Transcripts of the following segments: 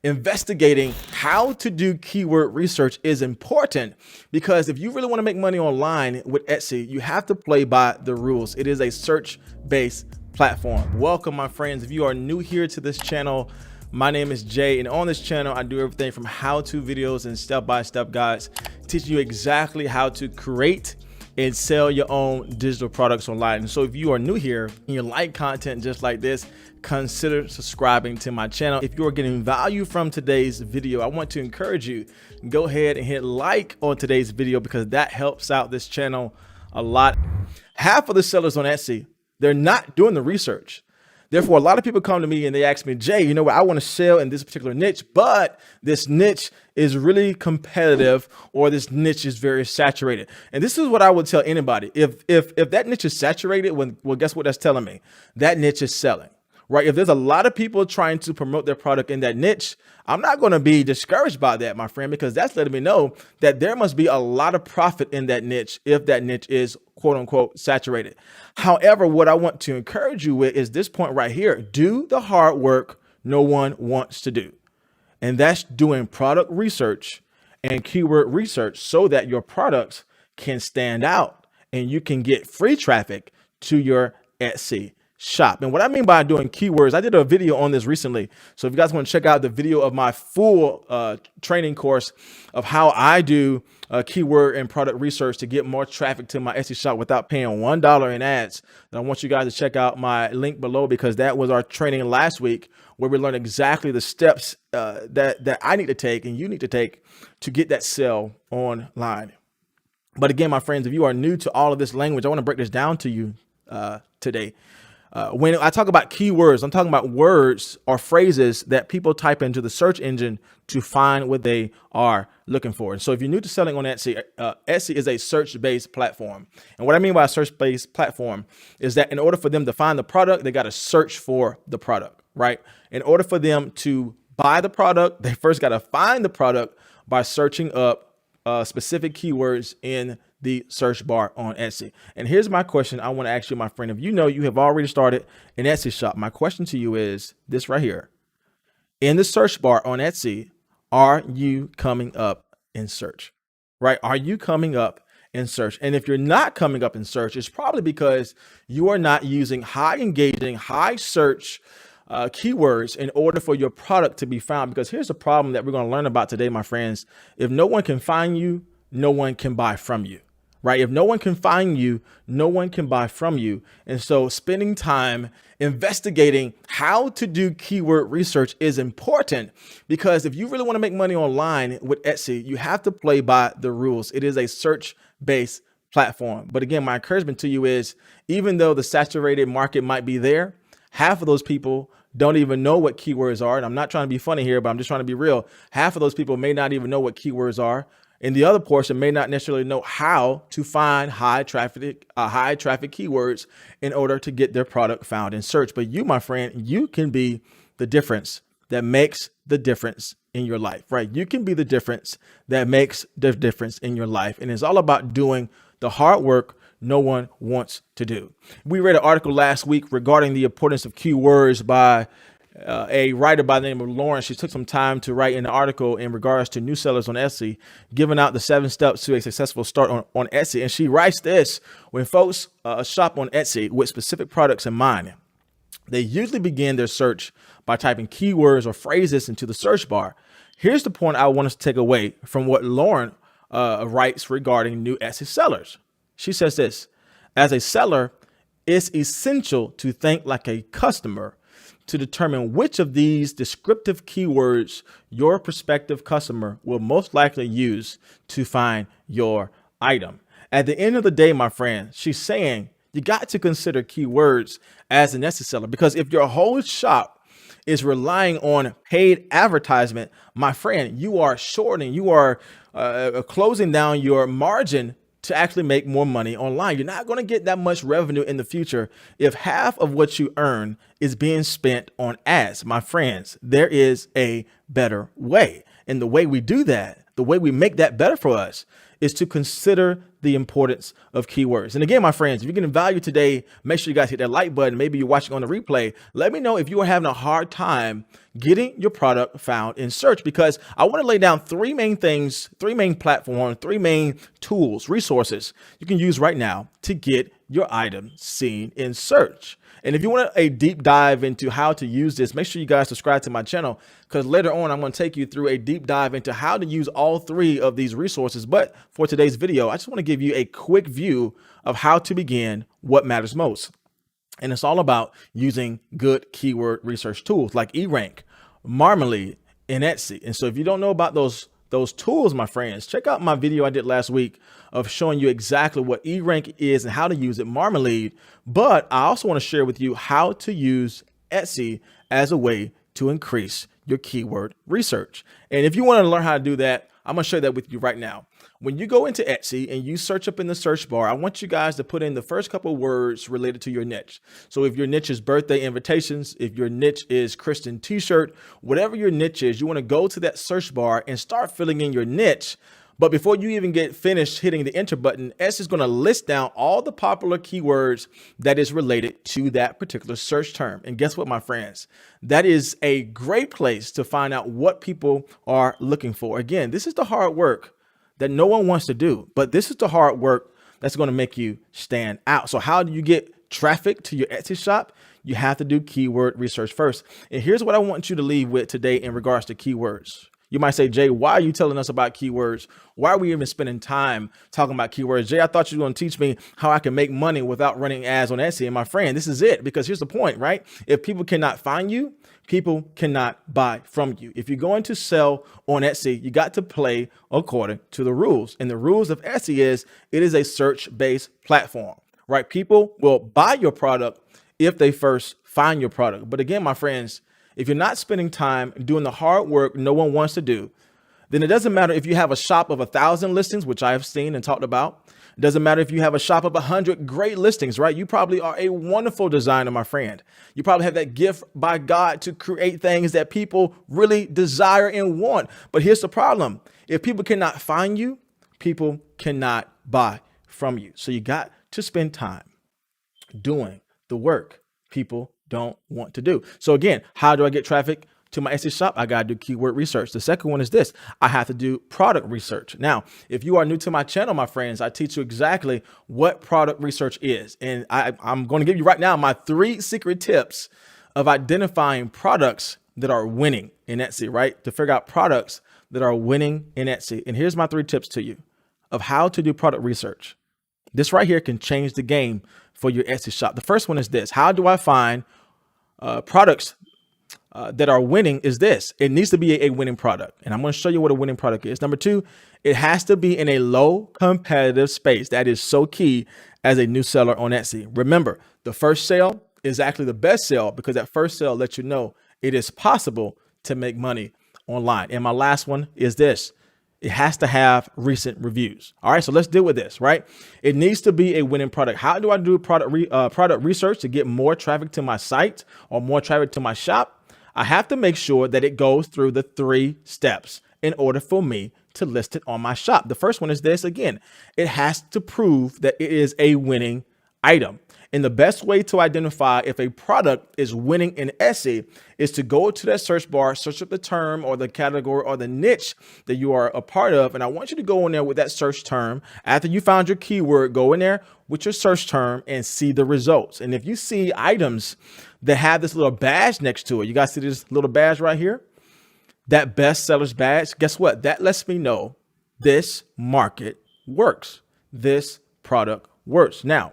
investigating how to do keyword research is important, because if you really want to make money online with Etsy, you have to play by the rules. It is a search-based platform. Welcome, my friends. If you are new here to this channel, my name is Jay, and on this channel, I do everything from how-to videos and step-by-step guides, teaching you exactly how to create and sell your own digital products online. And so if you are new here and you like content just like this, consider subscribing to my channel. If you are getting value from today's video, I want to encourage you, go ahead and hit like on today's video, because that helps out this channel a lot. Half of the sellers on Etsy, they're not doing the research. Therefore, a lot of people come to me and they ask me, Jay, you know what, I want to sell in this particular niche, but this niche is really competitive, or this niche is very saturated. And this is what I would tell anybody. If that niche is saturated, well, guess what that's telling me? That niche is selling, right? If there's a lot of people trying to promote their product in that niche, I'm not going to be discouraged by that, my friend, because that's letting me know that there must be a lot of profit in that niche if that niche is quote unquote saturated. However, what I want to encourage you with is this point right here. Do the hard work no one wants to do. And that's doing product research and keyword research so that your products can stand out and you can get free traffic to your Etsy shop. And what I mean by doing keywords, I did a video on this recently. So if you guys want to check out the video of my full training course of how I do keyword and product research to get more traffic to my Etsy shop without paying $1 in ads, then I want you guys to check out my link below, because that was our training last week, where we learned exactly the steps that I need to take and you need to take to get that sale online. But again, my friends, if you are new to all of this language, I want to break this down to you today. When I talk about keywords, I'm talking about words or phrases that people type into the search engine to find what they are looking for. And so if you're new to selling on Etsy, Etsy is a search-based platform. And what I mean by a search-based platform is that in order for them to find the product, they got to search for the product, right? In order for them to buy the product, they first got to find the product by searching up specific keywords in the search bar on Etsy. And here's my question I want to ask you, my friend. If you know you have already started an Etsy shop, my question to you is this right here. In the search bar on Etsy, are you coming up in search, right? Are you coming up in search? And if you're not coming up in search, it's probably because you are not using high engaging, high search keywords in order for your product to be found. Because here's the problem that we're going to learn about today, my friends. If no one can find you, no one can buy from you. Right? If no one can find you, no one can buy from you. And so spending time investigating how to do keyword research is important, because if you really want to make money online with Etsy, you have to play by the rules. It is a search-based platform. But again, my encouragement to you is, even though the saturated market might be there, half of those people don't even know what keywords are. And I'm not trying to be funny here, but I'm just trying to be real. Half of those people may not even know what keywords are. And the other portion may not necessarily know how to find high traffic keywords in order to get their product found in search. But you, my friend, you can be the difference that makes the difference in your life, right? You can be the difference that makes the difference in your life. And it's all about doing the hard work no one wants to do. We read an article last week regarding the importance of keywords by a writer by the name of Lauren. She took some time to write an article in regards to new sellers on Etsy, giving out the 7 steps to a successful start on Etsy. And she writes this: when folks shop on Etsy with specific products in mind, they usually begin their search by typing keywords or phrases into the search bar. Here's the point I want us to take away from what Lauren writes regarding new Etsy sellers. She says this: as a seller, it's essential to think like a customer to determine which of these descriptive keywords your prospective customer will most likely use to find your item. At the end of the day, my friend, she's saying you got to consider keywords as an Etsy seller, because if your whole shop is relying on paid advertisement, my friend, you are shortening, you are closing down your margin to actually make more money online. You're not going to get that much revenue in the future if half of what you earn is being spent on ads. My friends, there is a better way. And the way we do that, the way we make that better for us, is to consider the importance of keywords. And again, my friends, if you're getting value today, make sure you guys hit that like button. Maybe you're watching on the replay. Let me know if you are having a hard time getting your product found in search, because I want to lay down three main things, three main platforms, three main tools, resources you can use right now to get your item seen in search. And if you want a deep dive into how to use this, make sure you guys subscribe to my channel, because later on, I'm going to take you through a deep dive into how to use all three of these resources. But for today's video, I just want to give you a quick view of how to begin what matters most. And it's all about using good keyword research tools like eRank, Marmalade, and Etsy. And so if you don't know about those tools, my friends, check out my video I did last week of showing you exactly what eRank is and how to use it, Marmalade. But I also want to share with you how to use Etsy as a way to increase your keyword research. And if you want to learn how to do that, I'm going to share that with you right now. When you go into Etsy and you search up in the search bar, I want you guys to put in the first couple of words related to your niche. So if your niche is birthday invitations, if your niche is Christian t-shirt, whatever your niche is, you want to go to that search bar and start filling in your niche. But before you even get finished hitting the enter button, Etsy is going to list down all the popular keywords that is related to that particular search term. And guess what, my friends? That is a great place to find out what people are looking for. Again, this is the hard work that no one wants to do, but this is the hard work that's going to make you stand out. So how do you get traffic to your Etsy shop? You have to do keyword research first. And here's what I want you to leave with today in regards to keywords. You might say, Jay, why are you telling us about keywords? Why are we even spending time talking about keywords? Jay, I thought you were going to teach me how I can make money without running ads on Etsy. And my friend, this is it, because here's the point, right? If people cannot find you, people cannot buy from you. If you're going to sell on Etsy, you got to play according to the rules. And the rules of Etsy is it is a search-based platform, right? People will buy your product if they first find your product. But again, my friends, if you're not spending time doing the hard work no one wants to do, then it doesn't matter if you have a shop of 1,000 listings, which I have seen and talked about. It doesn't matter if you have a shop of 100 great listings, right? You probably are a wonderful designer, my friend. You probably have that gift by God to create things that people really desire and want. But here's the problem. If people cannot find you, people cannot buy from you. So you got to spend time doing the work people don't want to do. So again, how do I get traffic to my Etsy shop? I got to do keyword research. The second one is this. I have to do product research. Now, if you are new to my channel, my friends, I teach you exactly what product research is. And I'm going to give you right now my 3 secret tips of identifying products that are winning in Etsy, right? To figure out products that are winning in Etsy. And here's my 3 tips to you of how to do product research. This right here can change the game for your Etsy shop. The first one is this. How do I find products that are winning? Is this. It needs to be a winning product. And I'm going to show you what a winning product is. Number 2, it has to be in a low competitive space. That is so key as a new seller on Etsy. Remember, the first sale is actually the best sale, because that first sale lets you know it is possible to make money online. And my last one is this. It has to have recent reviews. All right, so let's deal with this, right? It needs to be a winning product. How do I do product research to get more traffic to my site or more traffic to my shop? I have to make sure that it goes through the 3 steps in order for me to list it on my shop. The first one is this. Again, it has to prove that it is a winning item. And the best way to identify if a product is winning in Etsy is to go to that search bar, search up the term or the category or the niche that you are a part of. And I want you to go in there with that search term. After you found your keyword, go in there with your search term and see the results. And if you see items that have this little badge next to it, you guys see this little badge right here? That bestsellers badge, guess what? That lets me know this market works. This product works. Now,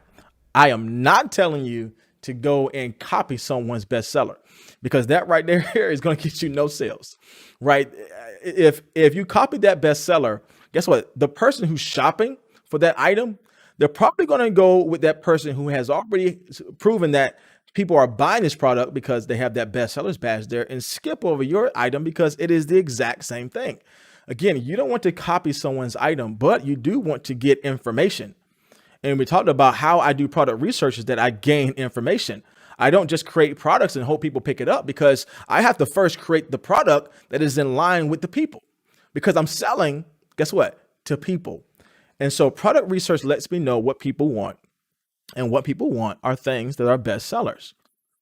I am not telling you to go and copy someone's bestseller, because that right there is going to get you no sales, right? If you copy that bestseller, guess what? The person who's shopping for that item, they're probably going to go with that person who has already proven that people are buying this product because they have that bestsellers badge there, and skip over your item because it is the exact same thing. Again, you don't want to copy someone's item, but you do want to get information. And we talked about how I do product research is that I gain information. I don't just create products and hope people pick it up, because I have to first create the product that is in line with the people, because I'm selling, guess what? To people. And so product research lets me know what people want, and what people want are things that are best sellers.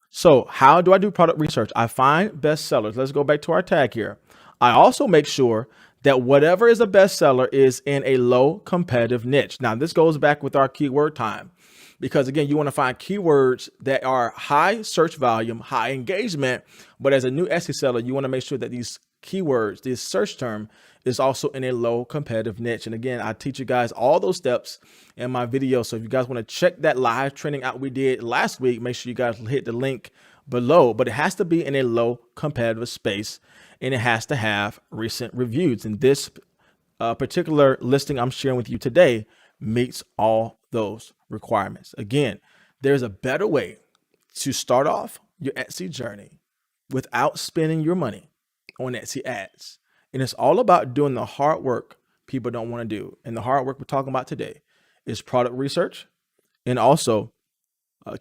So how do I do product research? I find best sellers. Let's go back to our tag here. I also make sure that whatever is a bestseller is in a low competitive niche. Now, this goes back with our keyword time, because again, you want to find keywords that are high search volume, high engagement, but as a new Etsy seller, you want to make sure that these keywords, this search term, is also in a low competitive niche. And again, I teach you guys all those steps in my video. So if you guys want to check that live training out we did last week, make sure you guys hit the link below, but it has to be in a low competitive space, and it has to have recent reviews. And this particular listing I'm sharing with you today meets all those requirements. Again, there's a better way to start off your Etsy journey without spending your money on Etsy ads. And it's all about doing the hard work people don't want to do. And the hard work we're talking about today is product research and also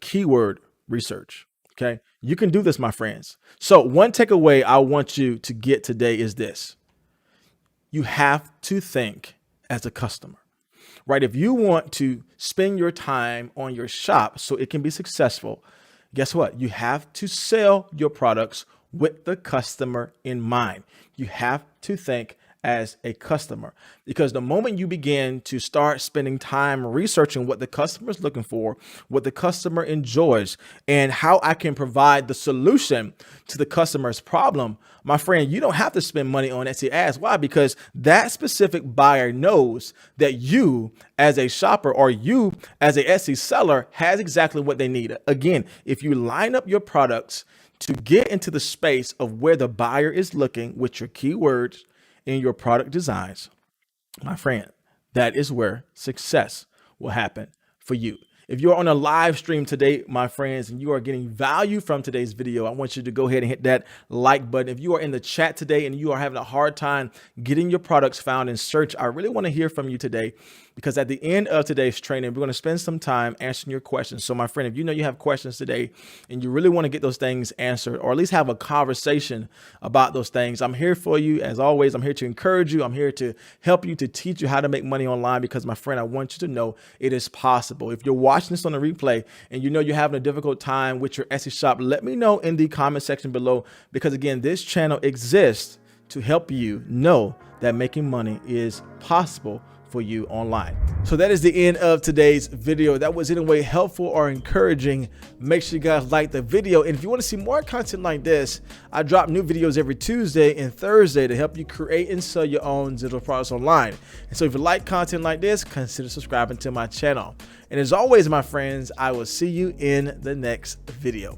keyword research. Okay, you can do this, my friends. So one takeaway I want you to get today is this: you have to think as a customer, right? If you want to spend your time on your shop so it can be successful, guess what? You have to sell your products with the customer in mind. You have to think as a customer, because the moment you begin to start spending time researching what the customer is looking for, what the customer enjoys, and how I can provide the solution to the customer's problem, my friend, you don't have to spend money on Etsy ads. Why? Because that specific buyer knows that you as a shopper or you as a Etsy seller has exactly what they need. Again, if you line up your products to get into the space of where the buyer is looking with your keywords in your product designs, my friend, that is where success will happen for you. If you're on a live stream today, my friends, and you are getting value from today's video, I want you to go ahead and hit that like button. If you are in the chat today and you are having a hard time getting your products found in search, I really want to hear from you today, because at the end of today's training, we're going to spend some time answering your questions. So my friend, if you know you have questions today and you really want to get those things answered, or at least have a conversation about those things, I'm here for you. As always, I'm here to encourage you. I'm here to help you, to teach you how to make money online, because my friend, I want you to know it is possible. If you're watching this on the replay and you know you're having a difficult time with your Etsy shop, let me know in the comment section below, because again, this channel exists to help you know that making money is possible for you online. So that is the end of today's video. That was in a way helpful or encouraging. Make sure you guys like the video. And if you want to see more content like this, I drop new videos every Tuesday and Thursday to help you create and sell your own digital products online. And so if you like content like this, consider subscribing to my channel. And as always, my friends, I will see you in the next video.